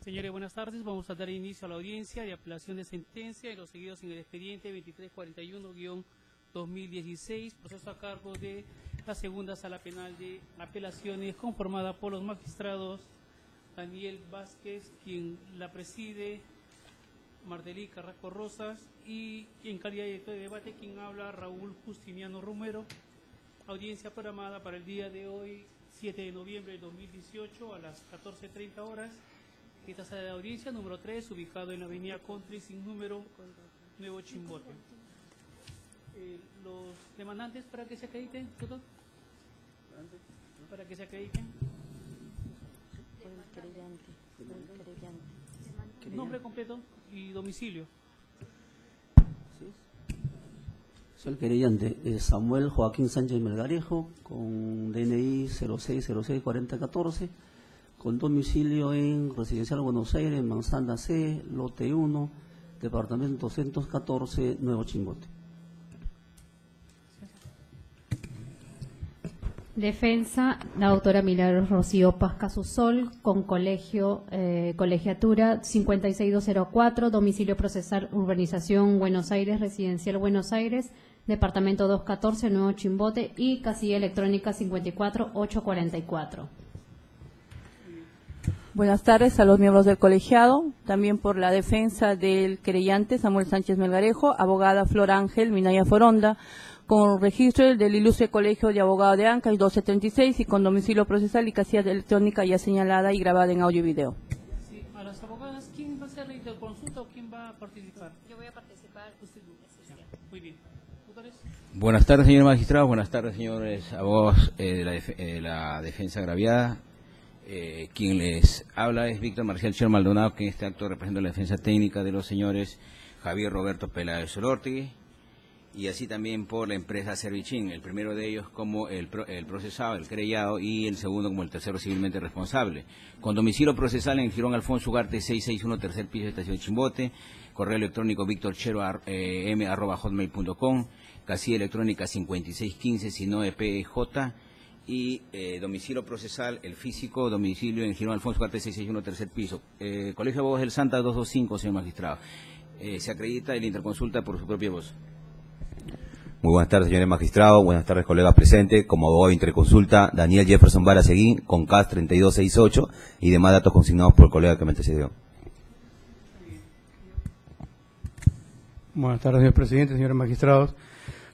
Señores, buenas tardes. Vamos a dar inicio a la audiencia de apelación de sentencia y los seguidos en el expediente 2341-2016, proceso a cargo de la segunda sala penal de apelaciones, conformada por los magistrados Daniel Vázquez, quien la preside, Mardelí Carrasco Rosas, y en calidad de director de debate, quien habla, Raúl Justiniano Romero. Audiencia programada para el día de hoy, 7 de noviembre de 2018, a las 14:30 horas. Esta sala de audiencia número 3, ubicado en la avenida Country, sin número, Nuevo Chimbote. Los demandantes, para que se acrediten, ¿todo? Para que se acrediten. Nombre completo y domicilio. Soy el querellante, Samuel Joaquín Sánchez Melgarejo, con DNI 06064014, con domicilio en Residencial Buenos Aires, Manzana C, lote 1, departamento 214, Nuevo Chimbote. Defensa, la doctora Milagros Rocío Paz Casusol, con colegiatura 56204, domicilio procesal, urbanización Buenos Aires, Residencial Buenos Aires, departamento 214, Nuevo Chimbote, y casilla electrónica 54844. Buenas tardes a los miembros del colegiado, también por la defensa del querellante Samuel Sánchez Melgarejo, abogada Flor Ángel Minaya Foronda, con registro del Ilustre Colegio de Abogados de Ancash 1236 y con domicilio procesal y casilla electrónica ya señalada y grabada en audio y video. Sí, a las abogadas, ¿quién va a hacer la interconsulta o quién va a participar? Yo voy a participar. Muy bien. ¿Autores? Buenas tardes, señores magistrados. Buenas tardes, señores abogados de la defensa agraviada. Quien les habla es Víctor Marcial Chero Maldonado, que en este acto representa la defensa técnica de los señores Javier Roberto Peláez Solórtegui, y así también por la empresa Servichín, el primero de ellos como el procesado, el querellado, y el segundo como el tercero civilmente responsable. Con domicilio procesal en Girón Alfonso Ugarte 661, tercer piso, estación Chimbote, correo electrónico victorchero@hotmail.com, casilla electrónica 5615, Sinoe PJ, y domicilio procesal, el físico, domicilio en Girón Alfonso Ugarte 661, tercer piso. Colegio de Abogados del Santa 225, señor magistrado. Se acredita en la interconsulta por su propia voz. Muy buenas tardes, señores magistrados, buenas tardes, colegas presentes. Como abogado de interconsulta, Daniel Jefferson Vara Seguín, con CAS 3268 y demás datos consignados por el colega que me antecedió. Buenas tardes, señor presidente, señores magistrados.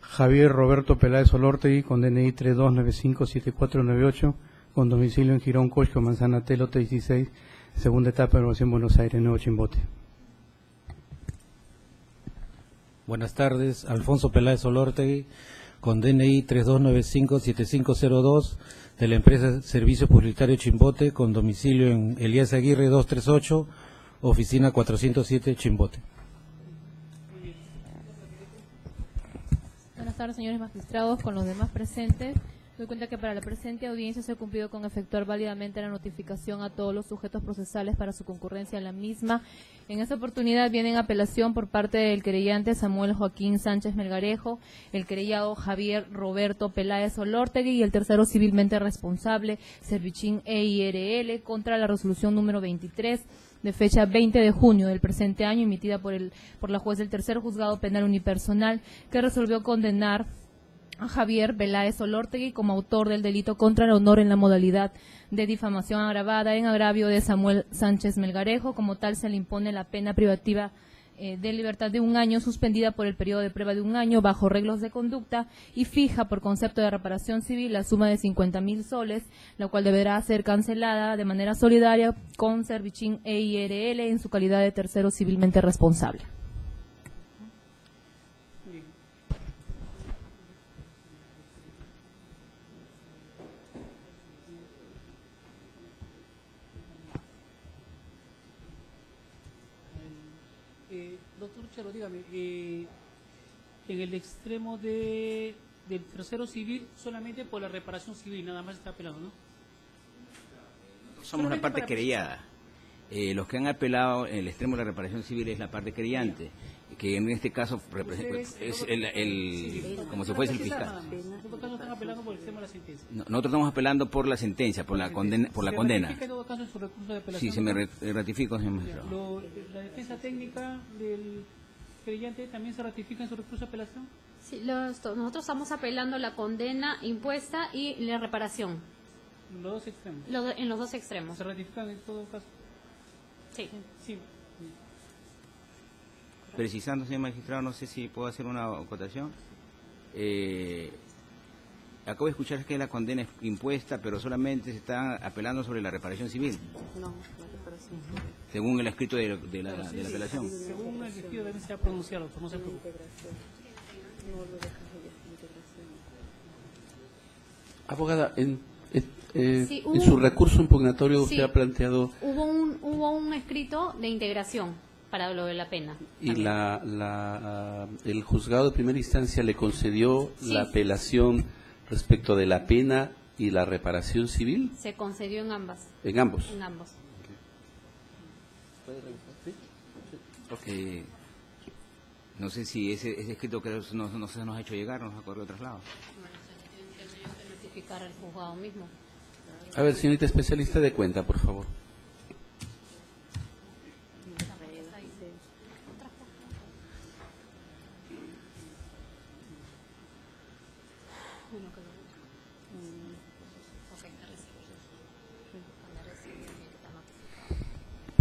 Javier Roberto Peláez Solórtegui, con DNI 32957498, con domicilio en Girón Cosco, Manzana T, lote 16, segunda etapa de Renovación Buenos Aires, Nuevo Chimbote. Buenas tardes, Alfonso Peláez Solórtegui, con DNI 32957502, de la empresa Servicio Publicitario Chimbote, con domicilio en Elías Aguirre 238, oficina 407, Chimbote. Buenas tardes, señores magistrados, con los demás presentes. Doy cuenta que para la presente audiencia se ha cumplido con efectuar válidamente la notificación a todos los sujetos procesales para su concurrencia en la misma. En esta oportunidad viene en apelación por parte del querellante Samuel Joaquín Sánchez Melgarejo, el querellado Javier Roberto Peláez Solórtegui y el tercero civilmente responsable, Servichín EIRL, contra la resolución número 23 de fecha 20 de junio del presente año, emitida por la juez del tercer juzgado penal unipersonal, que resolvió condenar a Javier Peláez Solórtegui como autor del delito contra el honor en la modalidad de difamación agravada en agravio de Samuel Sánchez Melgarejo. Como tal, se le impone la pena privativa de libertad de 1 año, suspendida por el periodo de prueba de 1 año bajo reglos de conducta, y fija por concepto de reparación civil la suma de 50.000 soles, la cual deberá ser cancelada de manera solidaria con Servichín EIRL en su calidad de tercero civilmente responsable. Doctor Chero, dígame, en el extremo del tercero civil, solamente por la reparación civil, nada más está apelado, ¿no? Somos la parte querellada. Los que han apelado en el extremo de la reparación civil es la parte querellante, que en este caso es como si fuese el fiscal. Nosotros estamos apelando por el tema de la sentencia. Nosotros estamos apelando por la sentencia, por la condena. Ratifica en todo caso en su recurso de apelación. Sí, se me ratifico, señor magistrado. La defensa técnica del creyente también se ratifica en su recurso de apelación. Sí, nosotros estamos apelando la condena impuesta y la reparación. Los dos extremos. En los dos extremos. Se ratifican en todo caso. Sí. Sí. Precisando, señor magistrado, no sé si puedo hacer una acotación. Acabo de escuchar que la condena es impuesta, pero solamente se está apelando sobre la reparación civil. No, la reparación. Según el escrito de la apelación. Según el escrito debe ser pronunciado, no se preocupe. Abogada, en Sí, su recurso impugnatorio sí, usted ha planteado hubo un escrito de integración para lo de la pena. y el juzgado de primera instancia le concedió Sí. la apelación respecto de la pena y la reparación civil Se concedió en ambas. en ambos. En ambos. No sé si ese escrito que no se nos ha hecho llegar, nos ha corrido traslado. Notificar al juzgado mismo. A ver, señorita especialista de cuenta, por favor.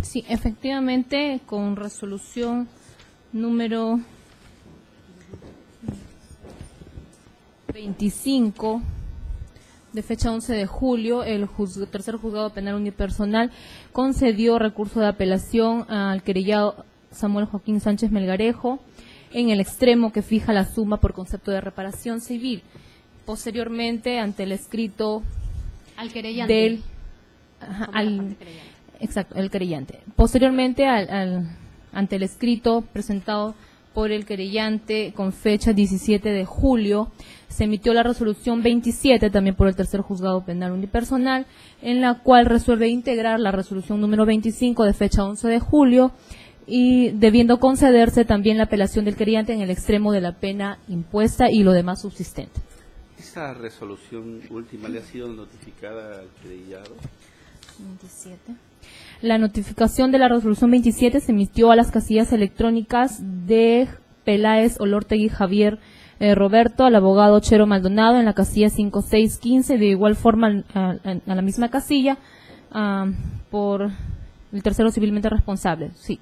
Sí, efectivamente, con resolución número 25 de fecha 11 de julio, el tercer juzgado penal unipersonal concedió recurso de apelación al querellado Samuel Joaquín Sánchez Melgarejo en el extremo que fija la suma por concepto de reparación civil. Posteriormente, ante el escrito Al querellante. del exacto, el querellante. Posteriormente, ante el escrito presentado por el querellante con fecha 17 de julio, se emitió la resolución 27, también por el tercer juzgado penal unipersonal, en la cual resuelve integrar la resolución número 25 de fecha 11 de julio y debiendo concederse también la apelación del querellante en el extremo de la pena impuesta y lo demás subsistente. ¿Esta resolución última le ha sido notificada al querellado? 27. La notificación de la resolución 27 se emitió a las casillas electrónicas de Peláez Olortegui Javier Roberto, al abogado Chero Maldonado en la casilla 5615, de igual forma a la misma casilla por el tercero civilmente responsable. Sí.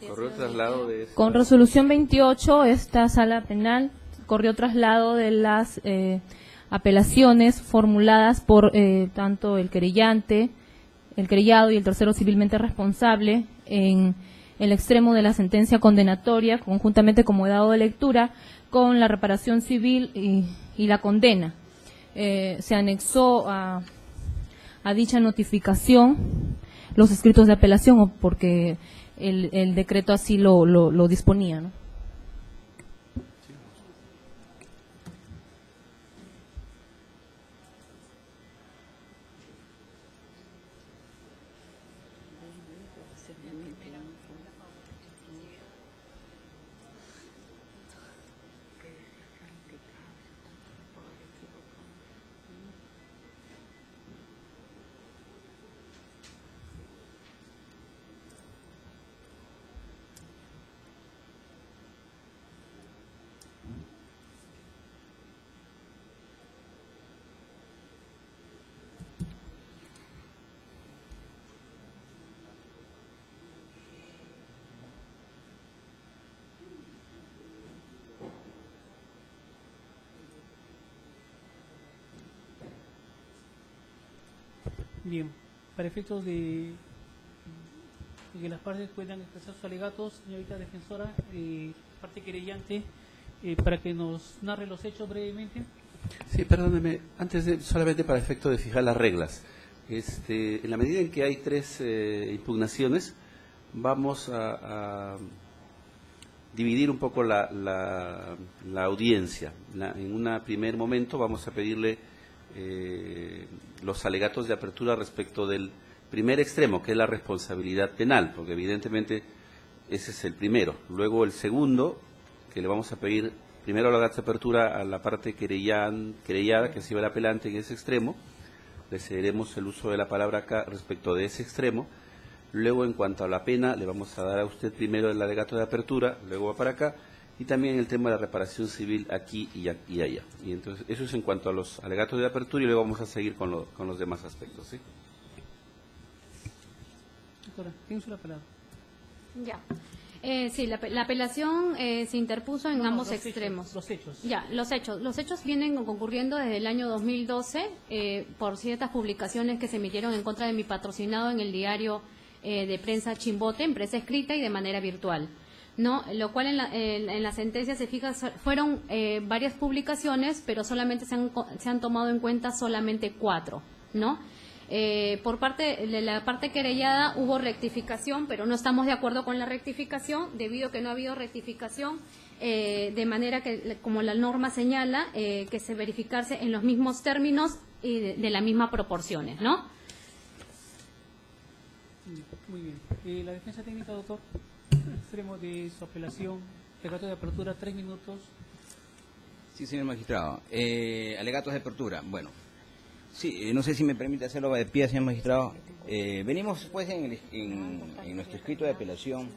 ¿Corrió traslado de esta... Con resolución 28, esta sala penal corrió traslado de las apelaciones formuladas por tanto el querellante, el querellado y el tercero civilmente responsable en el extremo de la sentencia condenatoria, conjuntamente como dado de lectura, con la reparación civil y la condena. Se anexó a dicha notificación los escritos de apelación, porque el decreto así lo disponía, ¿no? Bien, para efectos de que las partes puedan expresar sus alegatos, señorita defensora, parte querellante, para que nos narre los hechos brevemente. Sí, perdóneme, antes de, solamente para efecto de fijar las reglas. En la medida en que hay tres impugnaciones, vamos a dividir un poco la audiencia. En un primer momento vamos a pedirle los alegatos de apertura respecto del primer extremo, que es la responsabilidad penal, porque evidentemente ese es el primero. Luego el segundo, que le vamos a pedir primero alegatos de apertura a la parte querellada, que ha sido el apelante en ese extremo. Le cederemos el uso de la palabra acá respecto de ese extremo. Luego, en cuanto a la pena, le vamos a dar a usted primero el alegato de apertura, luego va para acá, y también el tema de la reparación civil aquí y allá. Y entonces, eso es en cuanto a los alegatos de apertura, y luego vamos a seguir con los demás aspectos, ¿sí? Doctora, tiene usted la palabra. Ya. Sí, la apelación se interpuso en ambos extremos. Los hechos. Ya, los hechos. Los hechos vienen concurriendo desde el año 2012 por ciertas publicaciones que se emitieron en contra de mi patrocinado en el diario de prensa Chimbote, en prensa escrita y de manera virtual, ¿no? Lo cual en la sentencia se fija, fueron varias publicaciones, pero solamente se han tomado en cuenta solamente 4, ¿no? Por parte de la parte querellada hubo rectificación, pero no estamos de acuerdo con la rectificación, debido a que no ha habido rectificación, de manera que, como la norma señala, que se verificarse en los mismos términos y de las mismas proporciones, ¿no? Muy bien. La defensa técnica, doctor, extremo de su apelación, alegato de apertura, 3 minutos. Sí, señor magistrado. Alegatos de apertura, bueno. Sí, no sé si me permite hacerlo de pie, señor magistrado. Venimos, pues, en nuestro escrito de apelación,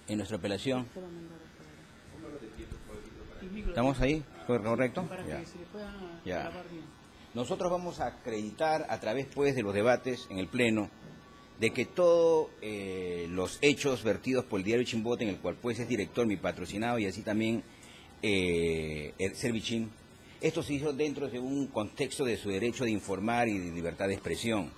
en nuestra apelación. ¿Estamos ahí? ¿Correcto? Para que se le pueda grabar bien. Nosotros vamos a acreditar, a través, pues, de los debates en el Pleno, de que todos los hechos vertidos por el diario Chimbote, en el cual, pues, es director mi patrocinado, y así también Servichín, esto se hizo dentro de un contexto de su derecho de informar y de libertad de expresión.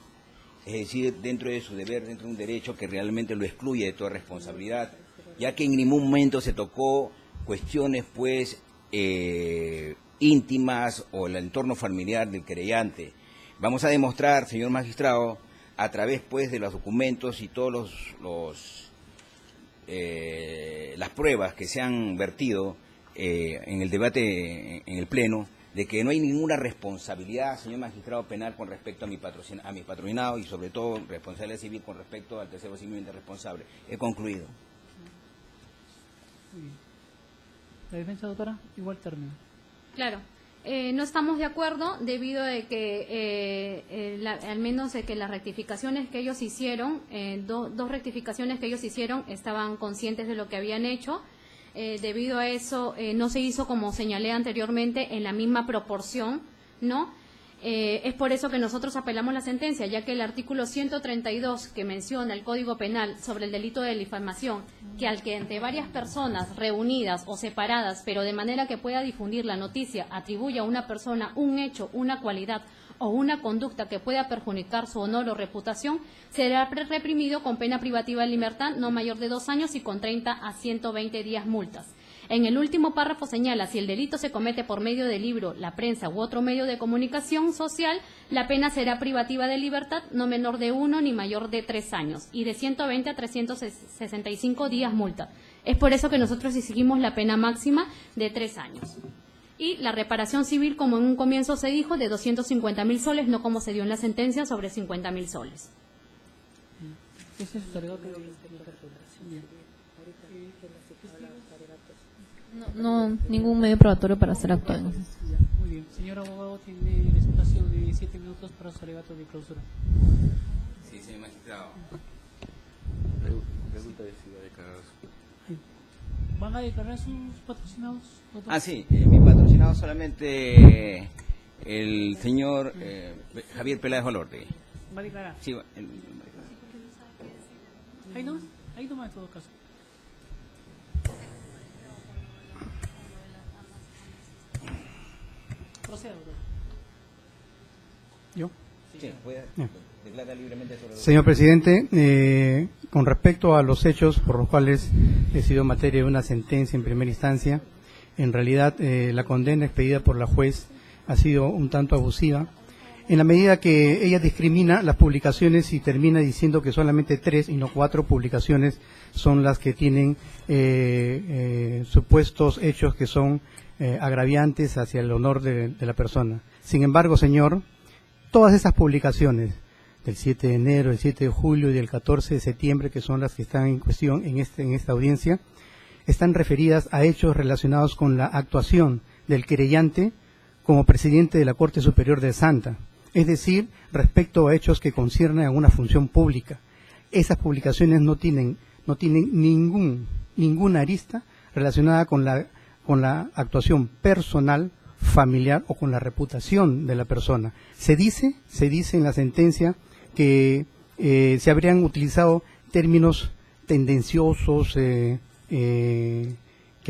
Es decir, dentro de su deber, dentro de un derecho que realmente lo excluye de toda responsabilidad, ya que en ningún momento se tocó cuestiones, pues, íntimas o el entorno familiar del querellante. Vamos a demostrar, señor magistrado, a través, pues, de los documentos y todos las pruebas que se han vertido en el debate en el Pleno, de que no hay ninguna responsabilidad, señor magistrado penal, con respecto a mi patrocinado, y sobre todo responsabilidad civil con respecto al tercero civilmente responsable. He concluido. Muy bien. La defensa, doctora, igual término. Claro. No estamos de acuerdo debido a que al menos de que las rectificaciones que ellos hicieron, dos rectificaciones que ellos hicieron, estaban conscientes de lo que habían hecho. Debido a eso no se hizo, como señalé anteriormente, en la misma proporción, ¿no? Es por eso que nosotros apelamos la sentencia, ya que el artículo 132 que menciona el Código Penal sobre el delito de difamación, que al que entre varias personas reunidas o separadas, pero de manera que pueda difundir la noticia, atribuye a una persona un hecho, una cualidad o una conducta que pueda perjudicar su honor o reputación, será reprimido con pena privativa de libertad no mayor de 2 años y con 30 a 120 días multas. En el último párrafo señala, si el delito se comete por medio del libro, la prensa u otro medio de comunicación social, la pena será privativa de libertad no menor de 1 ni mayor de 3 años y de 120 a 365 días multa. Es por eso que nosotros exigimos la pena máxima de 3 años. Y la reparación civil, como en un comienzo se dijo, de 250.000 soles, no como se dio en la sentencia sobre 50.000 soles. Ese es su alegato de apertura. No, ningún medio probatorio para ser actual. Muy bien. Señor abogado, tiene el espacio de 7 minutos para su alegato de clausura. Sí, señor magistrado. Pregunta de si va a declarar. ¿Van a declarar sus patrocinados? ¿Doctor? Ah, sí, mi patrocinado solamente el señor Javier Peláez Olorte. ¿Va a declarar? Sí, Ahí no más en todo caso. Proceda, doctor. ¿Yo? sí, puede declarar libremente sobre Señor presidente, con respecto a los hechos por los cuales he sido materia de una sentencia en primera instancia, en realidad la condena expedida por la juez ha sido un tanto abusiva, en la medida que ella discrimina las publicaciones y termina diciendo que solamente 3 y no 4 publicaciones son las que tienen supuestos hechos que son agraviantes hacia el honor de la persona. Sin embargo, señor, todas esas publicaciones del 7 de enero, el 7 de julio y del 14 de septiembre, que son las que están en cuestión en esta audiencia, están referidas a hechos relacionados con la actuación del querellante como presidente de la Corte Superior de Santa, es decir, respecto a hechos que conciernen a una función pública. Esas publicaciones no tienen ninguna arista relacionada con la actuación personal, familiar o con la reputación de la persona. Se dice en la sentencia que se habrían utilizado términos tendenciosos que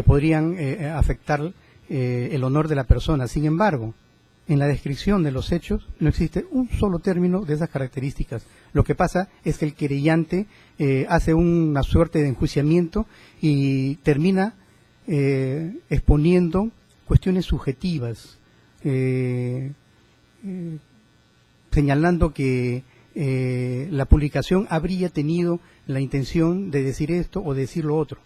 podrían afectar el honor de la persona. Sin embargo, en la descripción de los hechos no existe un solo término de esas características. Lo que pasa es que el querellante hace una suerte de enjuiciamiento y termina exponiendo cuestiones subjetivas, señalando que la publicación habría tenido la intención de decir esto o decir lo otro.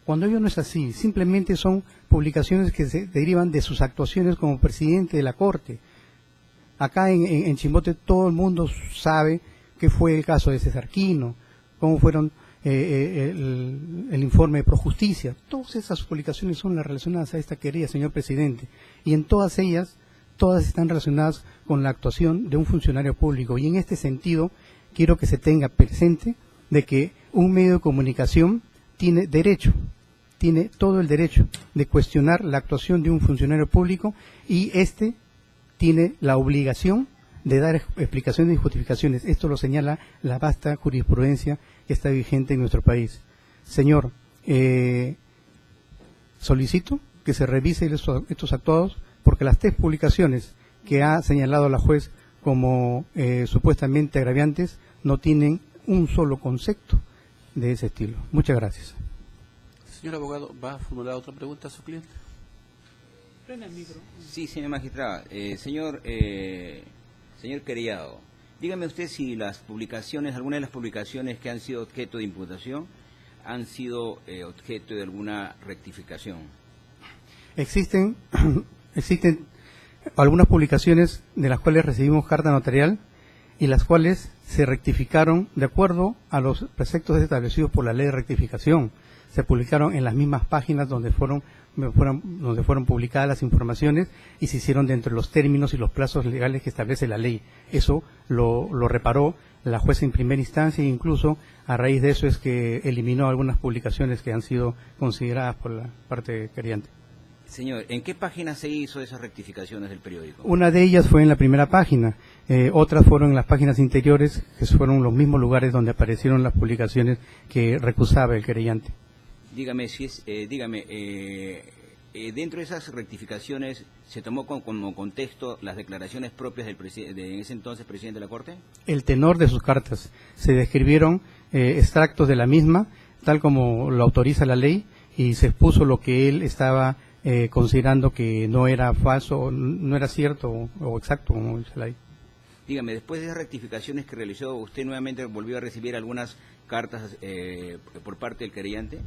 Cuando ello no es así, simplemente son publicaciones que se derivan de sus actuaciones como presidente de la Corte. Acá en Chimbote todo el mundo sabe qué fue el caso de César Quino, cómo fueron el informe de Projusticia. Todas esas publicaciones son las relacionadas a esta querella, señor presidente, y en todas ellas, todas están relacionadas con la actuación de un funcionario público. Y en este sentido, quiero que se tenga presente de que un medio de comunicación tiene todo el derecho de cuestionar la actuación de un funcionario público, y este tiene la obligación de dar explicaciones y justificaciones. Esto lo señala la vasta jurisprudencia que está vigente en nuestro país. Señor, solicito que se revise estos actuados, porque las 3 publicaciones que ha señalado la juez como supuestamente agraviantes no tienen un solo concepto de ese estilo. Muchas gracias. Señor abogado, ¿va a formular otra pregunta a su cliente? Prenda el micro. Sí, señor magistrado. Señor querellado, dígame usted si algunas de las publicaciones que han sido objeto de imputación han sido objeto de alguna rectificación. Existen algunas publicaciones de las cuales recibimos carta notarial y las cuales se rectificaron de acuerdo a los preceptos establecidos por la ley de rectificación. Se publicaron en las mismas páginas donde fueron publicadas las informaciones y se hicieron dentro de los términos y los plazos legales que establece la ley. Eso lo reparó la jueza en primera instancia, e incluso a raíz de eso es que eliminó algunas publicaciones que han sido consideradas por la parte querellante. Señor, ¿en qué página se hizo esas rectificaciones del periódico? Una de ellas fue en la primera página, otras fueron en las páginas interiores, que fueron los mismos lugares donde aparecieron las publicaciones que recusaba el querellante. Dígame, dentro de esas rectificaciones, ¿se tomó como contexto las declaraciones propias del en ese entonces presidente de la Corte? El tenor de sus cartas. Se describieron extractos de la misma, tal como lo autoriza la ley, y se expuso lo que él estaba considerando que no era falso, no era cierto o exacto, como dice la ley. Dígame, después de esas rectificaciones que realizó, ¿usted nuevamente volvió a recibir algunas cartas por parte del querellante?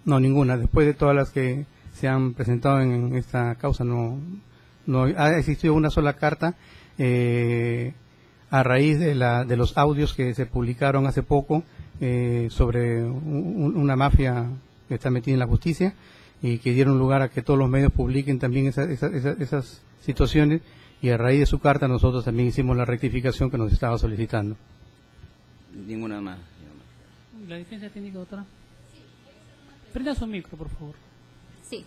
No, ninguna. Después de todas las que se han presentado en esta causa, no ha existido una sola carta a raíz de los audios que se publicaron hace poco sobre una mafia que está metida en la justicia y que dieron lugar a que todos los medios publiquen también esas situaciones, y a raíz de su carta nosotros también hicimos la rectificación que nos estaba solicitando. Ninguna más. ¿La defensa técnica, doctora? Prenda su micro, por favor. Sí.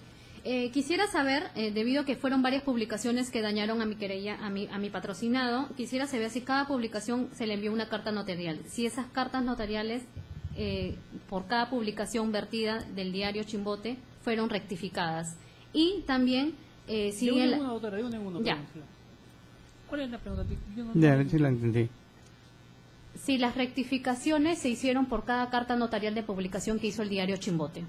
Quisiera saber, debido a que fueron varias publicaciones que dañaron a mi querella, a mi patrocinado, quisiera saber si cada publicación se le envió una carta notarial. Si esas cartas notariales, por cada publicación vertida del diario Chimbote, fueron rectificadas. Y también, si... De una, doctora, de uno. Ya. ¿Cuál es la pregunta? Ya, sí la entendí. Si las rectificaciones se hicieron por cada carta notarial de publicación que hizo el diario Chimbote.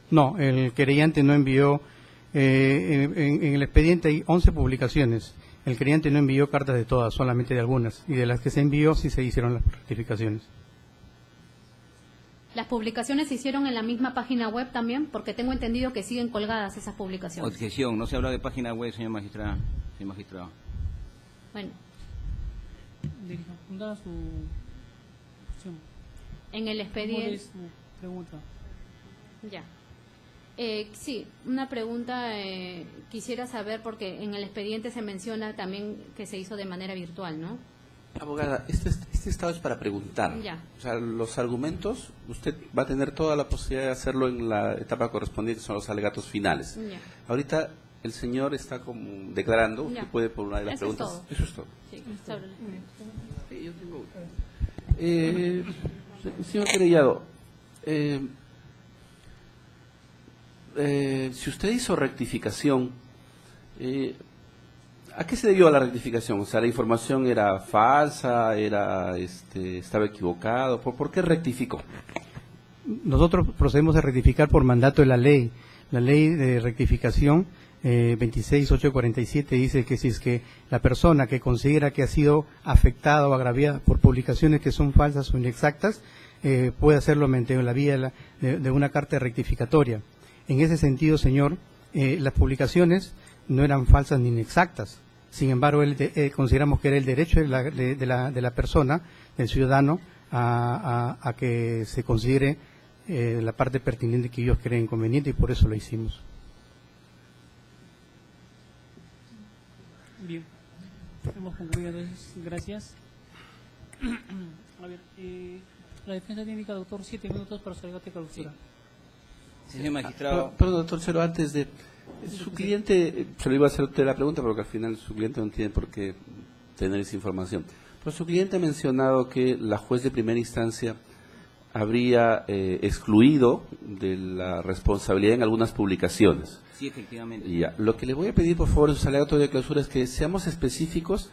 No, el querellante no envió, en el expediente hay 11 publicaciones El querellante no envió cartas de todas, solamente de algunas, y de las que se envió sí se hicieron las rectificaciones. ¿Las publicaciones se hicieron en la misma página web también? Porque tengo entendido que siguen colgadas esas publicaciones. Objeción, no se habla de página web, señor magistrado. Bueno, Dada su opción. en el ¿Cuál expediente... es su pregunta? Ya. Sí, una pregunta quisiera saber, porque en el expediente se menciona también que se hizo de manera virtual, ¿no? Abogada, este estado es para preguntar. Ya. O sea, los argumentos, usted va a tener toda la posibilidad de hacerlo en la etapa correspondiente, son los alegatos finales. Ya. Ahorita el señor está como declarando, Ya. usted puede por una de las Eso es preguntas. todo. Eso es todo. Sí, sobre- Sí, yo tengo señor querellado, si usted hizo rectificación, ¿a qué se debió a la rectificación? O sea, ¿la información era falsa, estaba equivocado? ¿Por qué rectificó? Nosotros procedemos a rectificar por mandato de la ley. La ley de rectificación 26847 dice que si es que la persona que considera que ha sido afectada o agraviada por publicaciones que son falsas o inexactas, puede hacerlo mediante la vía de una carta rectificatoria. En ese sentido, señor, las publicaciones no eran falsas ni inexactas. Sin embargo, consideramos que era el derecho de la persona, del ciudadano, a que se considere la parte pertinente que ellos creen conveniente, y por eso lo hicimos. Bien, hemos concluido entonces, gracias. A ver, la defensa técnica, doctor, 7 minutos para su alegato de clausura. Señor magistrado. Perdón, doctor Cero, antes de... Su cliente, se lo iba a hacer a usted la pregunta, porque al final su cliente no tiene por qué tener esa información. Pero su cliente ha mencionado que la juez de primera instancia habría excluido de la responsabilidad en algunas publicaciones. Sí, efectivamente. Ya. Lo que le voy a pedir, por favor, en su alegato de clausura es que seamos específicos,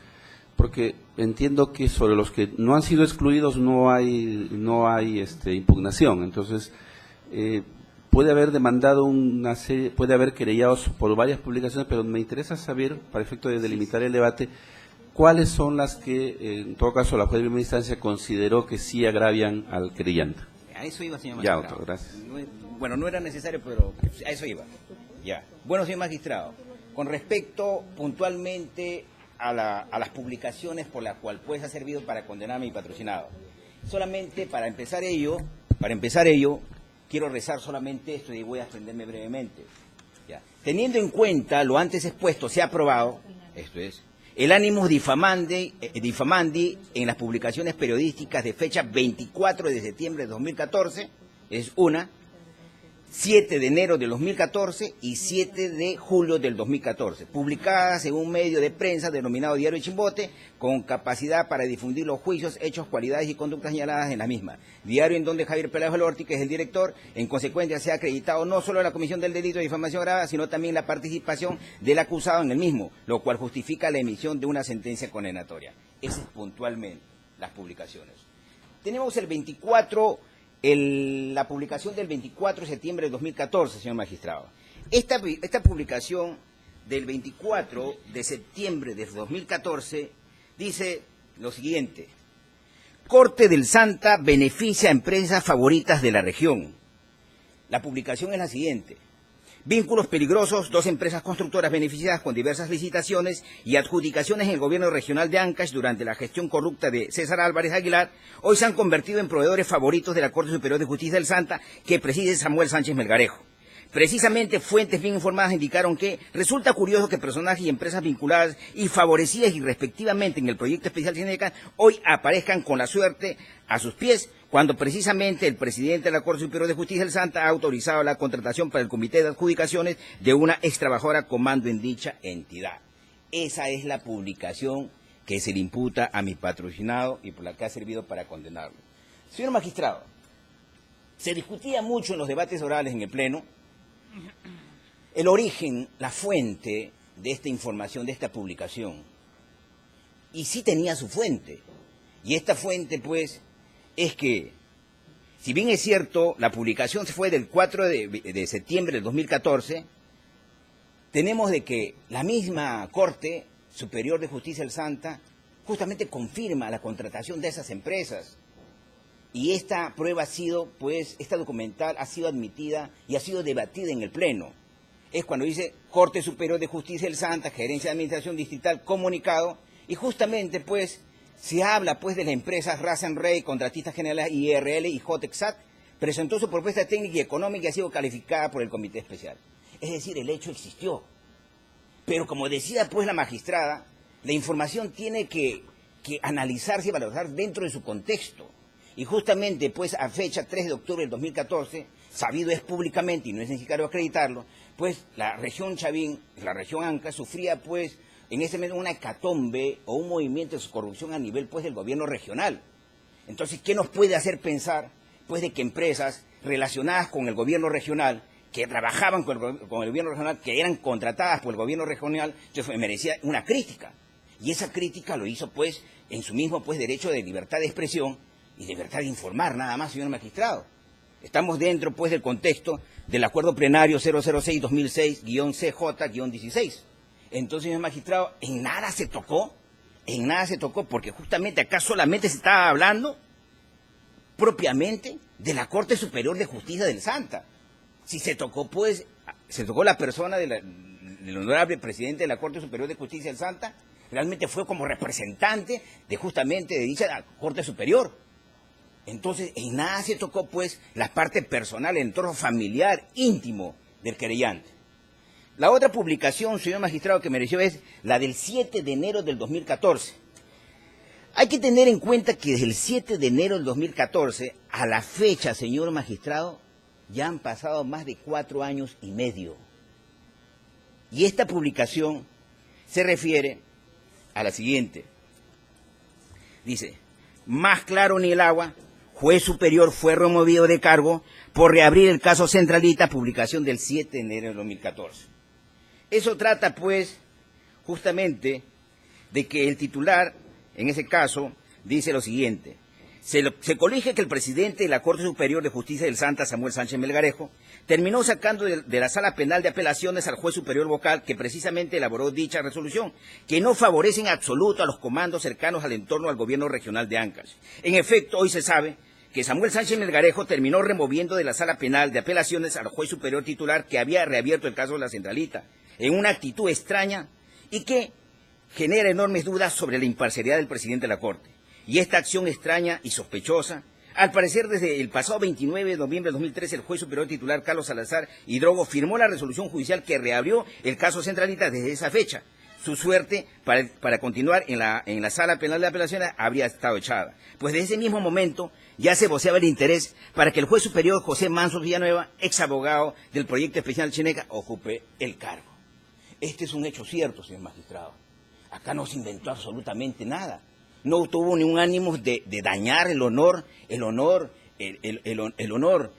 porque entiendo que sobre los que no han sido excluidos no hay impugnación. Entonces, puede haber demandado una serie, puede haber querellados por varias publicaciones, pero me interesa saber, para efecto de delimitar el debate, cuáles son las que, en todo caso, la juez de primera instancia consideró que sí agravian al querellante. A eso iba, señor Ya, magistrado. doctor, gracias. Bueno, no era necesario, pero a eso iba. Ya. Bueno, señor magistrado, con respecto puntualmente a las publicaciones por las cuales pues ha servido para condenar a mi patrocinado, solamente para empezar ello, quiero rezar solamente esto y voy a extenderme brevemente. Ya. Teniendo en cuenta lo antes expuesto, se ha aprobado, esto es, el animus diffamandi en las publicaciones periodísticas de fecha 24 de septiembre de 2014, es una, 7 de enero del 2014 y 7 de julio del 2014, publicadas en un medio de prensa denominado Diario Chimbote, con capacidad para difundir los juicios, hechos, cualidades y conductas señaladas en la misma. Diario en donde Javier Peláez Olorti, que es el director, en consecuencia se ha acreditado no solo la comisión del delito de difamación grave, sino también la participación del acusado en el mismo, lo cual justifica la emisión de una sentencia condenatoria. Esas puntualmente las publicaciones. Tenemos el 24... la publicación del 24 de septiembre de 2014, señor magistrado. Esta publicación del 24 de septiembre de 2014 dice lo siguiente: Corte del Santa beneficia a empresas favoritas de la región. La publicación es la siguiente: vínculos peligrosos, 2 empresas constructoras beneficiadas con diversas licitaciones y adjudicaciones en el gobierno regional de Ancash durante la gestión corrupta de César Álvarez Aguilar, hoy se han convertido en proveedores favoritos de la Corte Superior de Justicia del Santa, que preside Samuel Sánchez Melgarejo. Precisamente, fuentes bien informadas indicaron que resulta curioso que personajes y empresas vinculadas y favorecidas irrespectivamente en el proyecto especial Cineca hoy aparezcan con la suerte a sus pies, cuando precisamente el presidente de la Corte Superior de Justicia del Santa ha autorizado la contratación para el Comité de Adjudicaciones de una ex trabajadora con mando en dicha entidad. Esa es la publicación que se le imputa a mi patrocinado y por la que ha servido para condenarlo. Señor magistrado, se discutía mucho en los debates orales en el Pleno el origen, la fuente de esta información, de esta publicación. Y sí tenía su fuente. Y esta fuente, pues, es que, si bien es cierto, la publicación fue del 4 de septiembre del 2014, tenemos de que la misma Corte Superior de Justicia del Santa justamente confirma la contratación de esas empresas. Y esta prueba ha sido, pues, esta documental ha sido admitida y ha sido debatida en el Pleno. Es cuando dice Corte Superior de Justicia del Santa, Gerencia de Administración Distrital, comunicado, y justamente, pues, se habla, pues, de las empresas Razan Rey, Contratistas Generales IRL y Jotexat, presentó su propuesta técnica y económica y ha sido calificada por el Comité Especial. Es decir, el hecho existió. Pero como decía, pues, la magistrada, la información tiene que analizarse y valorarse dentro de su contexto. Y justamente, pues, a fecha 3 de octubre del 2014, sabido es públicamente, y no es necesario acreditarlo, pues, la región Chavín, la región Anca, sufría, pues, en ese momento una hecatombe o un movimiento de corrupción a nivel, pues, del gobierno regional. Entonces, ¿qué nos puede hacer pensar, pues, de que empresas relacionadas con el gobierno regional, que trabajaban con el gobierno regional, que eran contratadas por el gobierno regional, entonces merecía una crítica? Y esa crítica lo hizo, pues, en su mismo, pues, derecho de libertad de expresión y libertad de informar, nada más, señor magistrado. Estamos dentro, pues, del contexto del acuerdo plenario 006-2006-CJ-16. Entonces, señor magistrado, en nada se tocó, porque justamente acá solamente se estaba hablando propiamente de la Corte Superior de Justicia del Santa. Si se tocó, pues, se tocó la persona del honorable presidente de la Corte Superior de Justicia del Santa, realmente fue como representante de justamente de dicha Corte Superior. Entonces, en nada se tocó, pues, la parte personal, el entorno familiar, íntimo del querellante. La otra publicación, señor magistrado, que mereció es la del 7 de enero del 2014. Hay que tener en cuenta que desde el 7 de enero del 2014 a la fecha, señor magistrado, ya han pasado más de 4 años y medio. Y esta publicación se refiere a la siguiente. Dice, más claro ni el agua, juez superior fue removido de cargo por reabrir el caso Centralita, publicación del 7 de enero de 2014. Eso trata, pues, justamente de que el titular, en ese caso, dice lo siguiente. Se colige que el presidente de la Corte Superior de Justicia del Santa, Samuel Sánchez Melgarejo, terminó sacando de la Sala Penal de Apelaciones al juez superior vocal que precisamente elaboró dicha resolución, que no favorece en absoluto a los comandos cercanos al entorno al gobierno regional de Ancash. En efecto, hoy se sabe que Samuel Sánchez Melgarejo terminó removiendo de la Sala Penal de Apelaciones al juez superior titular que había reabierto el caso de la Centralita, en una actitud extraña y que genera enormes dudas sobre la imparcialidad del presidente de la Corte. Y esta acción extraña y sospechosa, al parecer desde el pasado 29 de noviembre de 2013, el juez superior titular Carlos Salazar Hidrogo firmó la resolución judicial que reabrió el caso Centralita desde esa fecha. Su suerte para continuar en la Sala Penal de Apelaciones habría estado echada. Pues desde ese mismo momento ya se voceaba el interés para que el juez superior José Manso Villanueva, ex abogado del proyecto especial Chineca, ocupe el cargo. Este es un hecho cierto, señor magistrado. Acá no se inventó absolutamente nada. No tuvo ningún ánimo de dañar el honor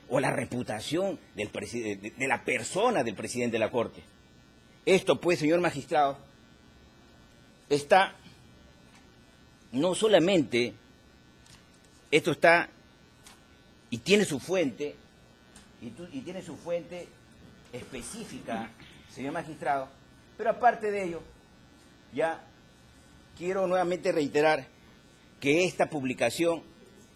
o la reputación de la persona del presidente de la Corte. Esto, pues, señor magistrado, está, no solamente, esto está, y tiene su fuente, y tiene su fuente específica, señor magistrado, pero aparte de ello, ya quiero nuevamente reiterar que esta publicación,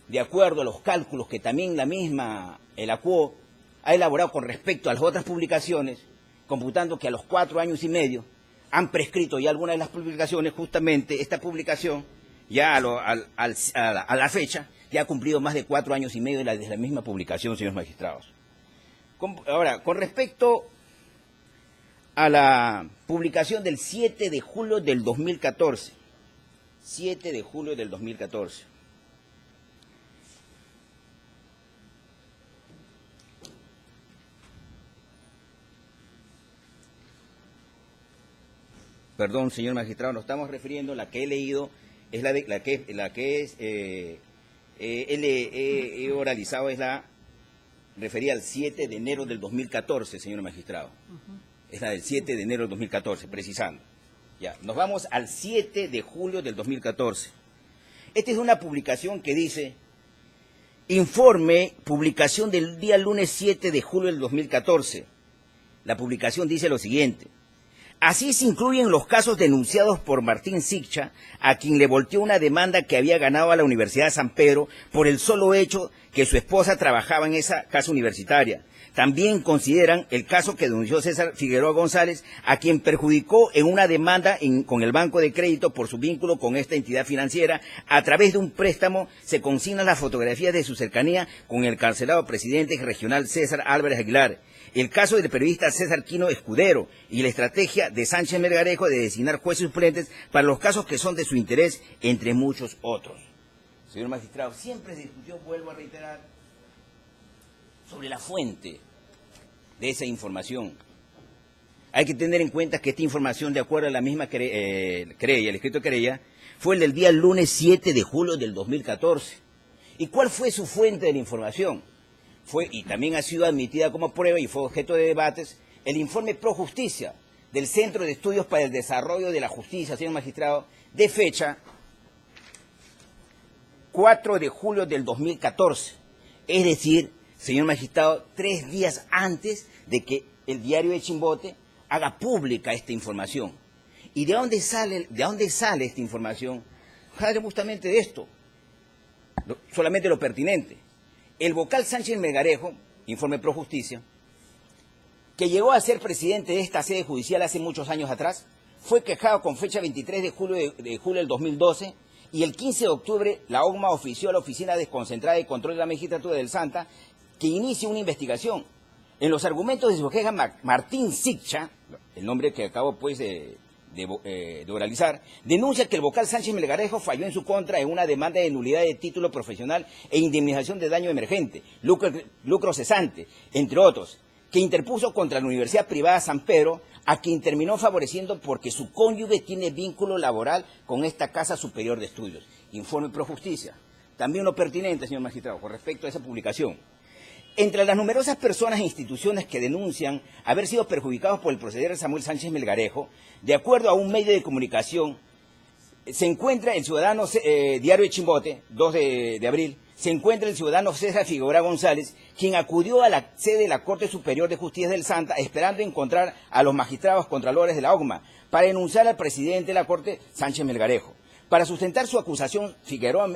de acuerdo a los cálculos que también la misma, el ACUO, ha elaborado con respecto a las otras publicaciones, computando que a los 4 años y medio han prescrito ya algunas de las publicaciones, justamente esta publicación, ya a la fecha, ya ha cumplido más de 4 años y medio desde la misma publicación, señores magistrados. Ahora, con respecto a la publicación del 7 de julio del 2014, 7 de julio del 2014. Perdón, señor magistrado, nos estamos refiriendo, la que he leído es la que he oralizado, es la referida al 7 de enero del 2014, señor magistrado. Es la del 7 de enero del 2014, precisando. Ya, nos vamos al 7 de julio del 2014. Esta es una publicación que dice, informe, publicación del día lunes 7 de julio del 2014. La publicación dice lo siguiente. Así se incluyen los casos denunciados por Martín Siccha, a quien le volteó una demanda que había ganado a la Universidad de San Pedro por el solo hecho que su esposa trabajaba en esa casa universitaria. También consideran el caso que denunció César Figueroa González, a quien perjudicó en una demanda con el Banco de Crédito por su vínculo con esta entidad financiera. A través de un préstamo se consignan las fotografías de su cercanía con el cancelado presidente regional César Álvarez Aguilar. El caso del periodista César Quino Escudero y la estrategia de Sánchez Melgarejo de designar jueces suplentes para los casos que son de su interés, entre muchos otros. Señor magistrado, siempre se discutió, vuelvo a reiterar, sobre la fuente de esa información. Hay que tener en cuenta que esta información, de acuerdo a la misma querella, el escrito de querella, fue el del día lunes 7 de julio del 2014. ¿Y cuál fue su fuente de la información? Fue, y también ha sido admitida como prueba y fue objeto de debates, el informe Pro Justicia del Centro de Estudios para el Desarrollo de la Justicia, señor magistrado, de fecha 4 de julio del 2014. Es decir, señor magistrado, 3 días antes de que el diario de Chimbote haga pública esta información. ¿Y de dónde sale esta información? Justamente de esto, solamente lo pertinente. El vocal Sánchez Melgarejo, informe Pro Justicia, que llegó a ser presidente de esta sede judicial hace muchos años atrás, fue quejado con fecha 23 de julio del 2012 y el 15 de octubre la OGMA ofició a la Oficina Desconcentrada de Control de la Magistratura del Santa que inicie una investigación. En los argumentos de su queja, Martín Siccha, el nombre que acabo pues de oralizar, denuncia que el vocal Sánchez Melgarejo falló en su contra en una demanda de nulidad de título profesional e indemnización de daño emergente, lucro cesante, entre otros, que interpuso contra la Universidad Privada San Pedro, a quien terminó favoreciendo porque su cónyuge tiene vínculo laboral con esta Casa Superior de Estudios. Informe Pro Justicia. También lo pertinente, señor magistrado, con respecto a esa publicación. Entre las numerosas personas e instituciones que denuncian haber sido perjudicados por el proceder de Samuel Sánchez Melgarejo, de acuerdo a un medio de comunicación, se encuentra el ciudadano Diario de Chimbote, 2 de abril, se encuentra el ciudadano César Figueroa González, quien acudió a la sede de la Corte Superior de Justicia del Santa esperando encontrar a los magistrados contralores de la OGMA para denunciar al presidente de la Corte, Sánchez Melgarejo. Para sustentar su acusación, Figueroa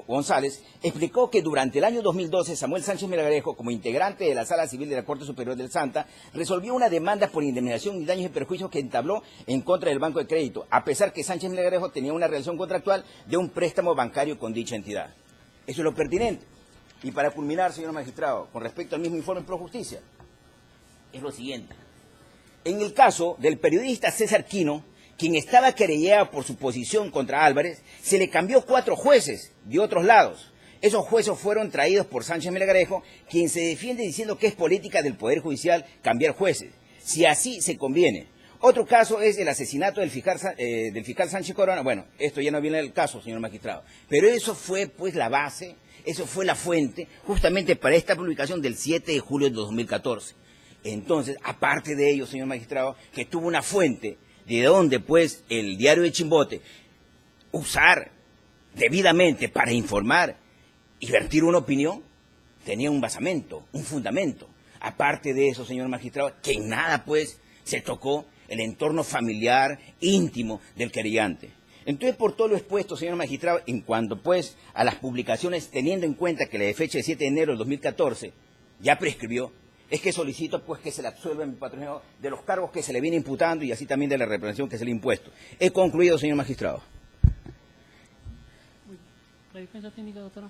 González explicó que durante el año 2012 Samuel Sánchez Melgarejo, como integrante de la Sala Civil de la Corte Superior del Santa, resolvió una demanda por indemnización y daños y perjuicios que entabló en contra del Banco de Crédito, a pesar que Sánchez Melgarejo tenía una relación contractual de un préstamo bancario con dicha entidad. Eso es lo pertinente. Y para culminar, señor magistrado, con respecto al mismo informe Pro Justicia, es lo siguiente. En el caso del periodista César Quino, quien estaba querellado por su posición contra Álvarez, se le cambió 4 jueces de otros lados. Esos jueces fueron traídos por Sánchez Melgarejo, quien se defiende diciendo que es política del Poder Judicial cambiar jueces, si así se conviene. Otro caso es el asesinato del fiscal Sánchez Corona. Bueno, esto ya no viene al caso, señor magistrado. Pero eso fue pues la base, eso fue la fuente, justamente para esta publicación del 7 de julio de 2014. Entonces, aparte de ello, señor magistrado, que tuvo una fuente de donde pues el diario de Chimbote usar debidamente para informar y vertir una opinión, tenía un basamento, un fundamento. Aparte de eso, señor magistrado, que en nada pues se tocó el entorno familiar, íntimo del querellante. Entonces, por todo lo expuesto, señor magistrado, en cuanto pues a las publicaciones, teniendo en cuenta que la de fecha de 7 de enero del 2014 ya prescribió, es que solicito pues que se le absuelva mi patrocinio de los cargos que se le viene imputando y así también de la represión que se le ha impuesto. He concluido, señor magistrado. La defensa técnica, doctora.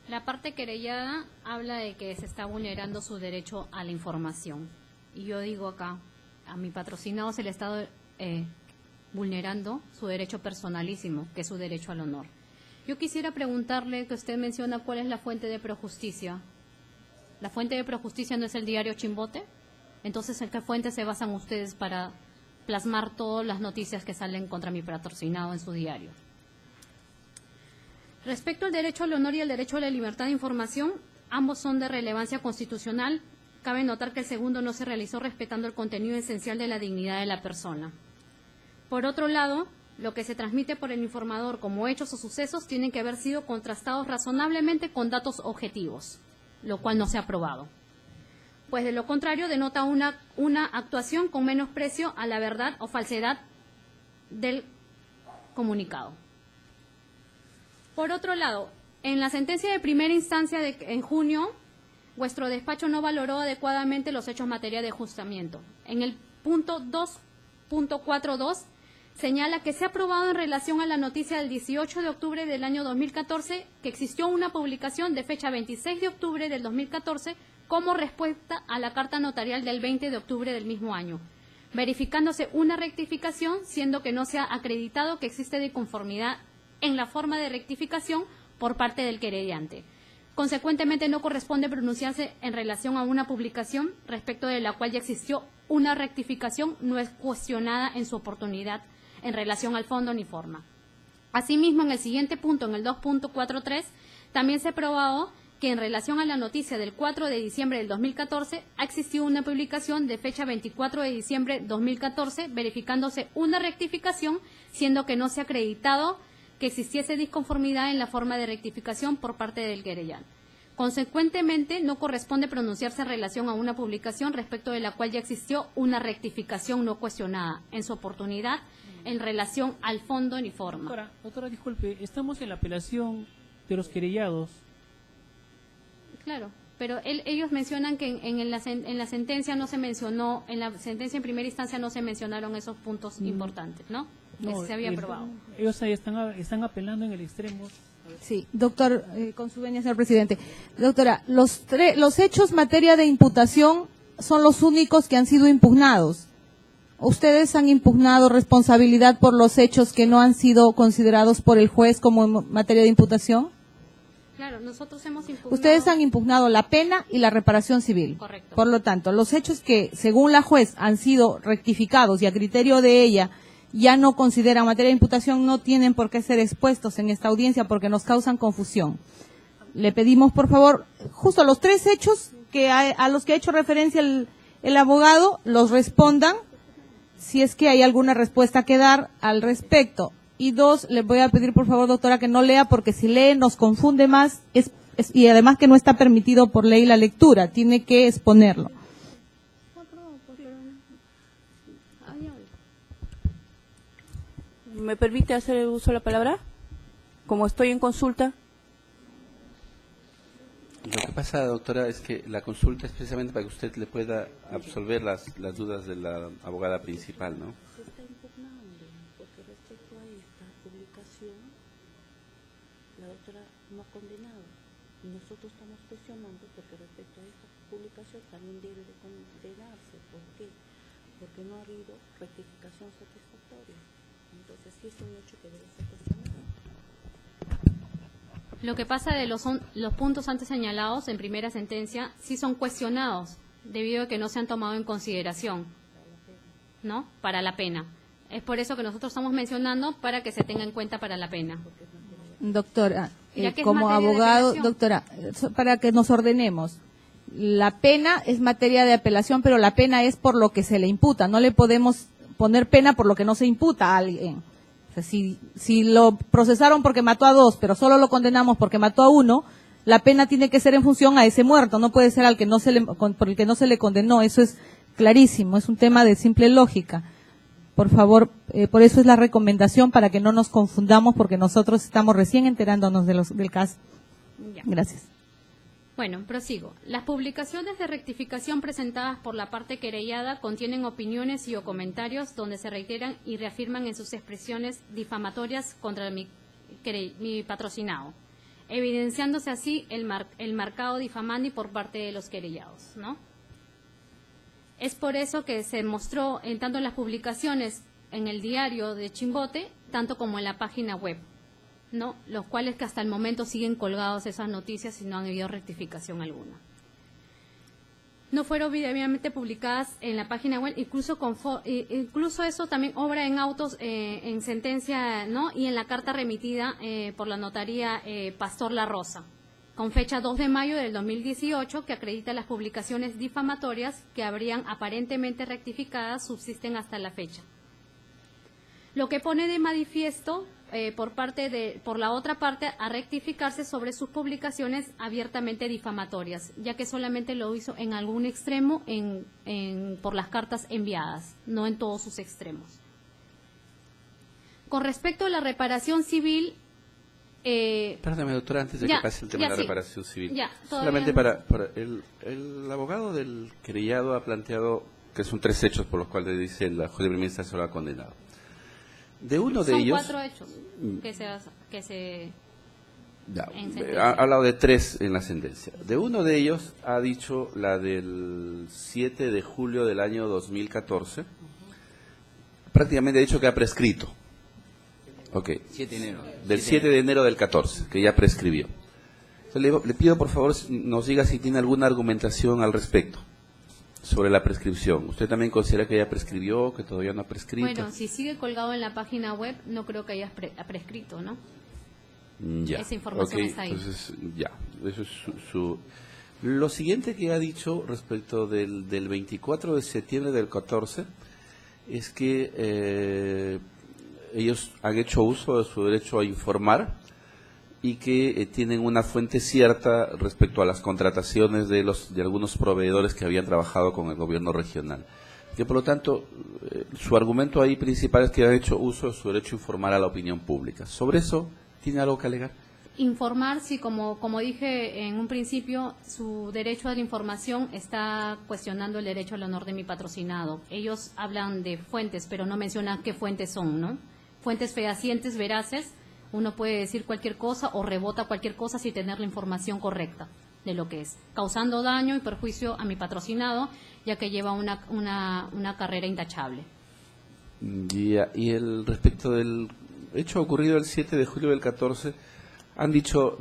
La parte querellada habla de que se está vulnerando su derecho a la información. Y yo digo acá, a mi patrocinado se le está vulnerando su derecho personalísimo, que es su derecho al honor. Yo quisiera preguntarle, que usted menciona cuál es la fuente de Projusticia. ¿La fuente de Projusticia no es el diario Chimbote? Entonces, ¿en qué fuente se basan ustedes para plasmar todas las noticias que salen contra mi patrocinado en su diario? Respecto al derecho al honor y el derecho a la libertad de información, ambos son de relevancia constitucional. Cabe notar que el segundo no se realizó respetando el contenido esencial de la dignidad de la persona. Por otro lado, lo que se transmite por el informador como hechos o sucesos tienen que haber sido contrastados razonablemente con datos objetivos, lo cual no se ha probado. pues de lo contrario denota una actuación con menosprecio a la verdad o falsedad del comunicado. Por otro lado, en la sentencia de primera instancia en junio, vuestro despacho no valoró adecuadamente los hechos materia de ajustamiento. En el punto 2.42 señala que se ha probado en relación a la noticia del 18 de octubre del año 2014 que existió una publicación de fecha 26 de octubre del 2014 como respuesta a la carta notarial del 20 de octubre del mismo año, verificándose una rectificación, siendo que no se ha acreditado que existe disconformidad en la forma de rectificación por parte del querellante. Consecuentemente, no corresponde pronunciarse en relación a una publicación respecto de la cual ya existió una rectificación, no es cuestionada en su oportunidad en relación al fondo ni forma. Asimismo, en el siguiente punto, en el 2.43, también se ha probado que en relación a la noticia del 4 de diciembre del 2014 ha existido una publicación de fecha 24 de diciembre de 2014, verificándose una rectificación, siendo que no se ha acreditado que existiese disconformidad en la forma de rectificación por parte del querellante. Consecuentemente, no corresponde pronunciarse en relación a una publicación respecto de la cual ya existió una rectificación no cuestionada en su oportunidad en relación al fondo ni forma. Doctora, disculpe, estamos en la apelación de los querellados. Claro, pero ellos mencionan que en la sentencia no se mencionó, en la sentencia en primera instancia no se mencionaron esos puntos importantes, ¿no? Que se había aprobado. Ellos ahí están apelando en el extremo. Sí, doctor, con su venia, señor presidente. Doctora, los hechos materia de imputación son los únicos que han sido impugnados. ¿Ustedes han impugnado responsabilidad por los hechos que no han sido considerados por el juez como en materia de imputación? Claro, nosotros hemos impugnado. Ustedes han impugnado la pena y la reparación civil. Correcto. Por lo tanto, los hechos que, según la juez, han sido rectificados y a criterio de ella ya no consideran materia de imputación, no tienen por qué ser expuestos en esta audiencia porque nos causan confusión. Le pedimos, por favor, justo los tres hechos que a los que ha hecho referencia el abogado, los respondan, si es que hay alguna respuesta que dar al respecto. Y dos, le voy a pedir, por favor, doctora, que no lea, porque si lee nos confunde más, y además que no está permitido por ley la lectura, tiene que exponerlo. ¿Me permite hacer uso de la palabra? Como estoy en consulta. Lo que pasa, doctora, es que la consulta es precisamente para que usted le pueda absolver las dudas de la abogada principal, ¿no? Se está impugnando, porque respecto a esta publicación, la doctora no ha condenado. Y nosotros estamos cuestionando porque respecto a esta publicación también debe de condenarse. ¿Por qué? Porque no ha habido rectificación satisfactoria. Entonces sí es un hecho que debe ser cuestionado. Lo que pasa de los puntos antes señalados en primera sentencia sí son cuestionados debido a que no se han tomado en consideración, ¿no? Para la pena. Es por eso que nosotros estamos mencionando para que se tenga en cuenta para la pena. Doctora, que como es materia de abogado, apelación. doctora, para que nos ordenemos, la pena es materia de apelación, pero la pena es por lo que se le imputa. No le podemos poner pena por lo que no se imputa a alguien. O sea, si lo procesaron porque mató a dos, pero solo lo condenamos porque mató a uno, la pena tiene que ser en función a ese muerto, no puede ser al que por el que no se le condenó. Eso es clarísimo, es un tema de simple lógica. Por favor, por eso es la recomendación, para que no nos confundamos, porque nosotros estamos recién enterándonos del caso. Ya. Gracias. Bueno, prosigo. Las publicaciones de rectificación presentadas por la parte querellada contienen opiniones y o comentarios donde se reiteran y reafirman en sus expresiones difamatorias contra mi patrocinado, evidenciándose así el marcado difamandi por parte de los querellados, ¿no? Es por eso que se mostró tanto en las publicaciones en el diario de Chimbote, tanto como en la página web, ¿no? Los cuales que hasta el momento siguen colgados esas noticias y no han habido rectificación alguna. No fueron debidamente publicadas en la página web, incluso eso también obra en autos, en sentencia, ¿no? Y en la carta remitida por la notaría Pastor La Rosa, con fecha 2 de mayo del 2018, que acredita las publicaciones difamatorias que habrían aparentemente rectificadas subsisten hasta la fecha. Lo que pone de manifiesto por la otra parte a rectificarse sobre sus publicaciones abiertamente difamatorias, ya que solamente lo hizo en algún extremo por las cartas enviadas, no en todos sus extremos. Con respecto a la reparación civil... Perdóname, doctora, antes de que pase el tema de la reparación civil. Solamente para el abogado del querellado ha planteado que son 3 hechos por los cuales dice la juez de primera instancia lo ha condenado. De uno de ellos... Son 4 hechos que se ha hablado de 3 en la sentencia. De uno de ellos ha dicho la del 7 de julio del año 2014. Prácticamente ha dicho que ha prescrito. Okay. 7 de enero. Del 7 de enero del 14, que ya prescribió. Entonces, le pido por favor nos diga si tiene alguna argumentación al respecto sobre la prescripción. ¿Usted también considera que ya prescribió, que todavía no ha prescrito? Bueno, si sigue colgado en la página web, no creo que haya prescrito, ¿no? Ya. Esa información está ahí. Entonces, ya. Eso es su... Lo siguiente que ha dicho respecto del 24 de septiembre del 14 es que... ellos han hecho uso de su derecho a informar y que tienen una fuente cierta respecto a las contrataciones de algunos proveedores que habían trabajado con el gobierno regional. Que por lo tanto, su argumento ahí principal es que han hecho uso de su derecho a informar a la opinión pública. ¿Sobre eso tiene algo que alegar? Informar, sí, como dije en un principio, su derecho a la información está cuestionando el derecho al honor de mi patrocinado. Ellos hablan de fuentes, pero no mencionan qué fuentes son, ¿no? Fuentes fehacientes, veraces, uno puede decir cualquier cosa o rebota cualquier cosa sin tener la información correcta de lo que es, causando daño y perjuicio a mi patrocinado, ya que lleva una carrera intachable. Y respecto del hecho ocurrido el 7 de julio del 14, han dicho,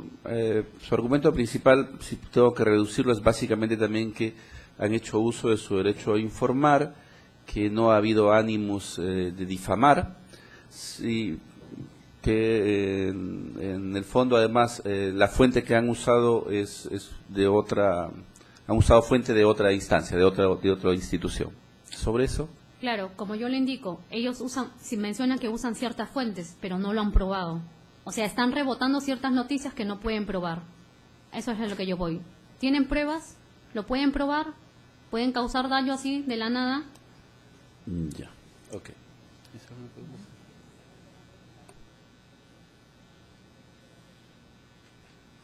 su argumento principal, si tengo que reducirlo, es básicamente también que han hecho uso de su derecho a informar, que no ha habido ánimos de difamar, sí, que en el fondo además la fuente que han usado es de otra, han usado fuente de otra instancia, de otra institución. ¿Sobre eso? Claro, como yo le indico, ellos mencionan que usan ciertas fuentes, pero no lo han probado. O sea, están rebotando ciertas noticias que no pueden probar. Eso es a lo que yo voy. ¿Tienen pruebas? ¿Lo pueden probar? ¿Pueden causar daño así de la nada? Ya, ok.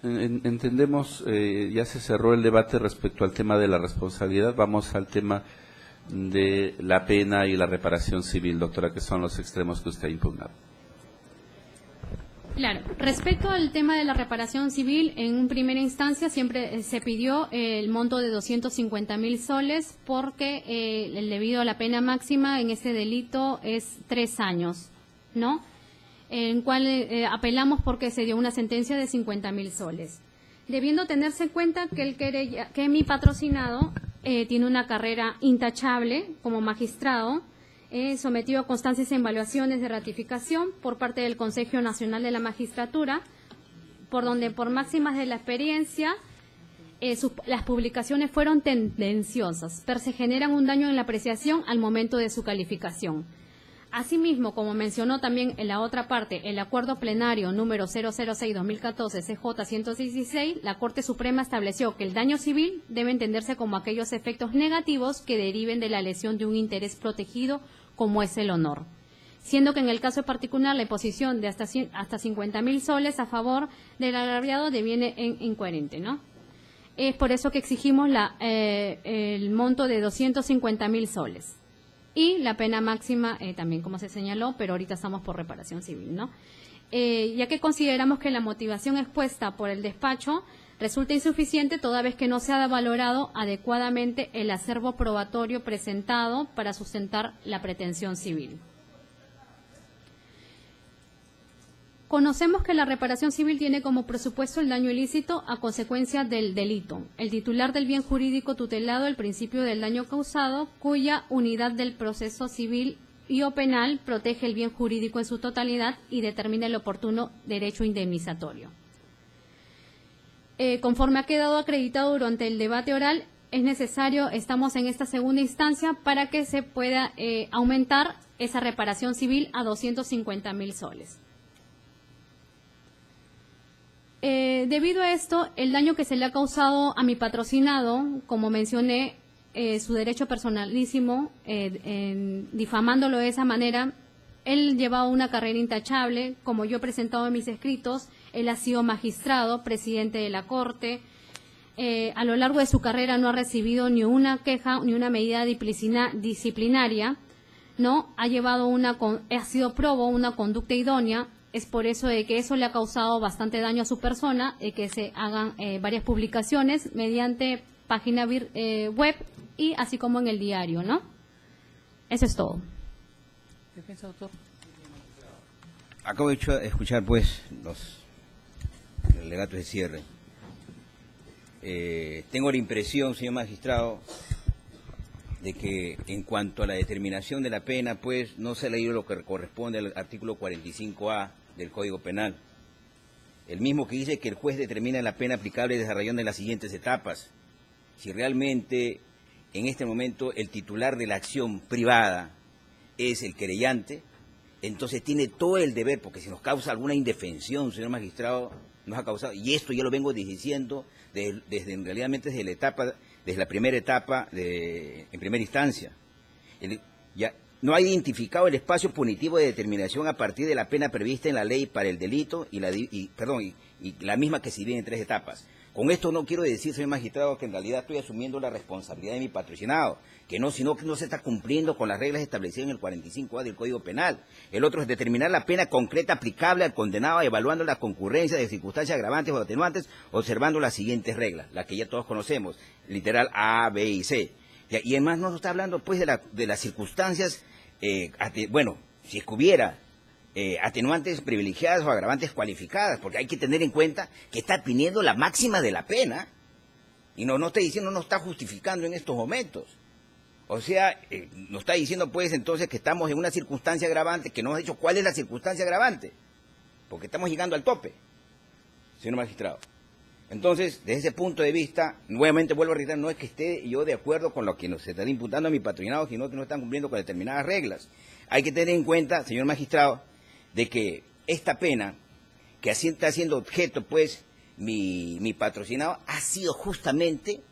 Entendemos, ya se cerró el debate respecto al tema de la responsabilidad. Vamos al tema de la pena y la reparación civil, doctora, que son los extremos que usted ha impugnado. Claro, respecto al tema de la reparación civil, en primera instancia siempre se pidió el monto de 250.000 soles porque debido a la pena máxima en este delito es 3 años, ¿no? En cual apelamos porque se dio una sentencia de 50.000 soles. Debiendo tenerse en cuenta que mi patrocinado tiene una carrera intachable como magistrado, sometido a constancias y evaluaciones de ratificación por parte del Consejo Nacional de la Magistratura, por donde por máximas de la experiencia las publicaciones fueron tendenciosas, pero se generan un daño en la apreciación al momento de su calificación. Asimismo, como mencionó también en la otra parte, el acuerdo plenario número 006-2014 CJ 116, la Corte Suprema estableció que el daño civil debe entenderse como aquellos efectos negativos que deriven de la lesión de un interés protegido como es el honor, siendo que en el caso particular la imposición de hasta 50.000 soles a favor del agraviado deviene incoherente, ¿no? Es por eso que exigimos el monto de 250.000 soles. Y la pena máxima también, como se señaló, pero ahorita estamos por reparación civil, ¿no? Ya que consideramos que la motivación expuesta por el despacho resulta insuficiente toda vez que no se ha valorado adecuadamente el acervo probatorio presentado para sustentar la pretensión civil. Conocemos que la reparación civil tiene como presupuesto el daño ilícito a consecuencia del delito. El titular del bien jurídico tutelado el principio del daño causado, cuya unidad del proceso civil y o penal protege el bien jurídico en su totalidad y determina el oportuno derecho indemnizatorio. Conforme ha quedado acreditado durante el debate oral, es necesario, estamos en esta segunda instancia para que se pueda aumentar esa reparación civil a 250.000 soles. Debido a esto, el daño que se le ha causado a mi patrocinado, como mencioné, su derecho personalísimo, difamándolo de esa manera, él llevaba una carrera intachable, como yo he presentado en mis escritos, él ha sido magistrado, presidente de la Corte, a lo largo de su carrera no ha recibido ni una queja ni una medida disciplinaria, ¿no? Ha sido probo una conducta idónea. Es por eso de que eso le ha causado bastante daño a su persona, que se hagan varias publicaciones mediante página web y así como en el diario, ¿no? Eso es todo. Defensa, doctor. Acabo de escuchar, pues, los alegatos de cierre. Tengo la impresión, señor magistrado, de que en cuanto a la determinación de la pena, pues no se ha leído lo que corresponde al artículo 45A del Código Penal. El mismo que dice que el juez determina la pena aplicable desarrollando en las siguientes etapas. Si realmente en este momento el titular de la acción privada es el querellante, entonces tiene todo el deber, porque si nos causa alguna indefensión, señor magistrado, nos ha causado, y esto yo lo vengo diciendo desde la primera etapa en primera instancia. Ya no ha identificado el espacio punitivo de determinación a partir de la pena prevista en la ley para el delito y la misma que se divide en 3 etapas. Con esto no quiero decir, señor magistrado, que en realidad estoy asumiendo la responsabilidad de mi patrocinado, sino que no se está cumpliendo con las reglas establecidas en el 45A del Código Penal. El otro es determinar la pena concreta aplicable al condenado, evaluando la concurrencia de circunstancias agravantes o atenuantes, observando las siguientes reglas, las que ya todos conocemos, literal A, B y C. Y además nos está hablando pues de las circunstancias, si es que hubiera atenuantes privilegiadas o agravantes cualificadas, porque hay que tener en cuenta que está pidiendo la máxima de la pena y no está diciendo, no está justificando en estos momentos. O sea, nos está diciendo pues entonces que estamos en una circunstancia agravante, que no hemos dicho cuál es la circunstancia agravante, porque estamos llegando al tope, señor magistrado. Entonces, desde ese punto de vista, nuevamente vuelvo a reiterar, no es que esté yo de acuerdo con lo que nos está imputando a mi patrocinado, sino que no están cumpliendo con determinadas reglas. Hay que tener en cuenta, señor magistrado, de que esta pena, que así está siendo objeto, pues, mi patrocinado, ha sido justamente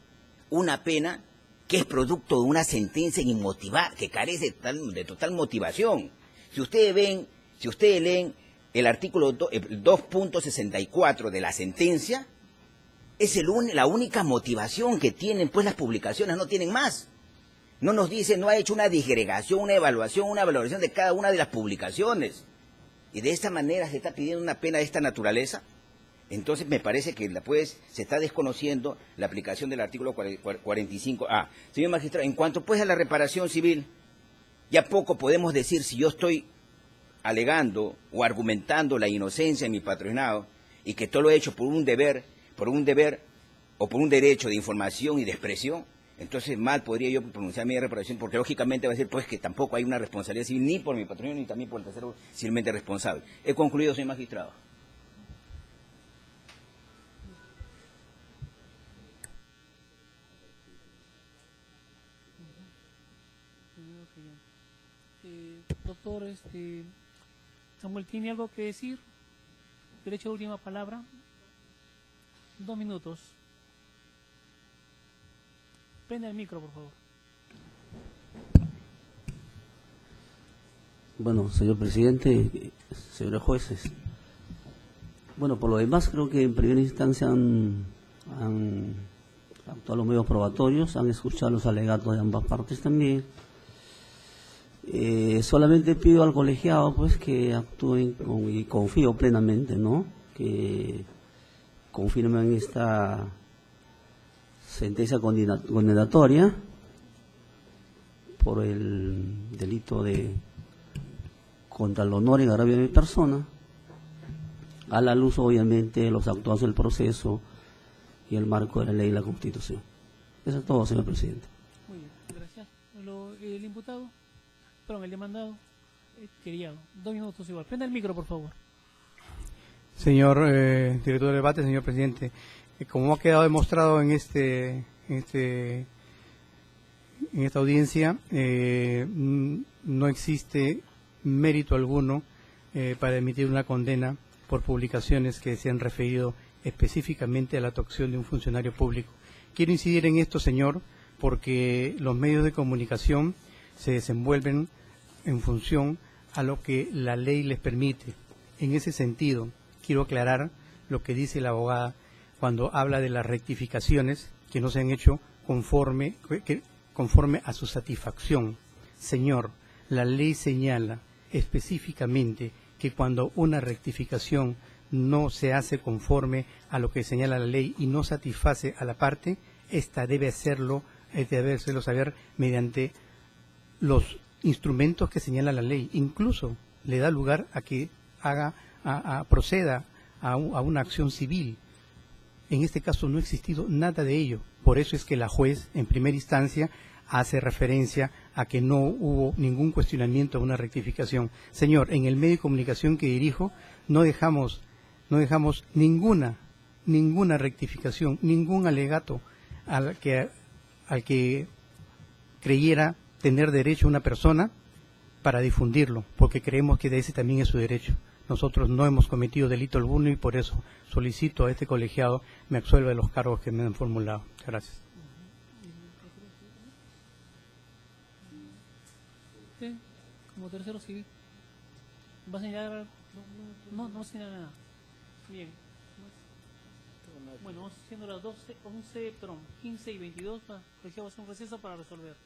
una pena que es producto de una sentencia inmotivada, que carece de total motivación. Si ustedes leen el artículo 2.64 de la sentencia, es la única motivación que tienen, pues las publicaciones no tienen más. No nos dice, no ha hecho una disgregación, una evaluación, una valoración de cada una de las publicaciones. Y de esta manera se está pidiendo una pena de esta naturaleza. Entonces me parece que se está desconociendo la aplicación del artículo 45A. Señor magistrado, en cuanto pues a la reparación civil, ya poco podemos decir si yo estoy alegando o argumentando la inocencia de mi patrocinado y que todo lo he hecho por un deber o por un derecho de información y de expresión. Entonces mal podría yo pronunciar mi reparación, porque lógicamente va a decir pues que tampoco hay una responsabilidad civil ni por mi patrocinio ni también por el tercero civilmente responsable. He concluido, señor magistrado. Doctor Samuel, ¿tiene algo que decir? Derecho de última palabra. 2 minutos. Prende el micro, por favor. Bueno, señor presidente, señores jueces. Bueno, por lo demás creo que en primera instancia han actuado los medios probatorios, han escuchado los alegatos de ambas partes también. Solamente pido al colegiado pues que actúen y confío plenamente, ¿no? Que confirmen esta sentencia condenatoria por el delito de contra el honor y agravio de mi persona, a la luz obviamente de los actuados del proceso y el marco de la ley y la Constitución. Eso es todo, señor presidente. Muy bien, gracias. El imputado, perdón, el demandado, querido, 2 minutos igual. Prenda el micro, por favor. Señor director de debate, señor presidente, como ha quedado demostrado en esta audiencia, no existe mérito alguno para emitir una condena por publicaciones que se han referido específicamente a la actuación de un funcionario público. Quiero incidir en esto, señor, porque los medios de comunicación se desenvuelven en función a lo que la ley les permite. En ese sentido, quiero aclarar lo que dice la abogada cuando habla de las rectificaciones que no se han hecho conforme a su satisfacción. Señor, la ley señala específicamente que cuando una rectificación no se hace conforme a lo que señala la ley y no satisface a la parte, esta debe hacerlo saber mediante los instrumentos que señala la ley. Incluso le da lugar a que proceda a una acción civil. En este caso no ha existido nada de ello. Por eso es que la juez, en primera instancia, hace referencia a que no hubo ningún cuestionamiento a una rectificación. Señor, en el medio de comunicación que dirijo, no dejamos ninguna rectificación, ningún alegato al que creyera tener derecho una persona para difundirlo, porque creemos que de ese también es su derecho. Nosotros no hemos cometido delito alguno y por eso solicito a este colegiado me absuelva de los cargos que me han formulado. Gracias. Sí, como tercero civil. ¿Va a señalar? No señala nada. Bien. Bueno, vamos haciendo las 12, 11, perdón, 15 y 22. Colegiado va a hacer un receso para resolver.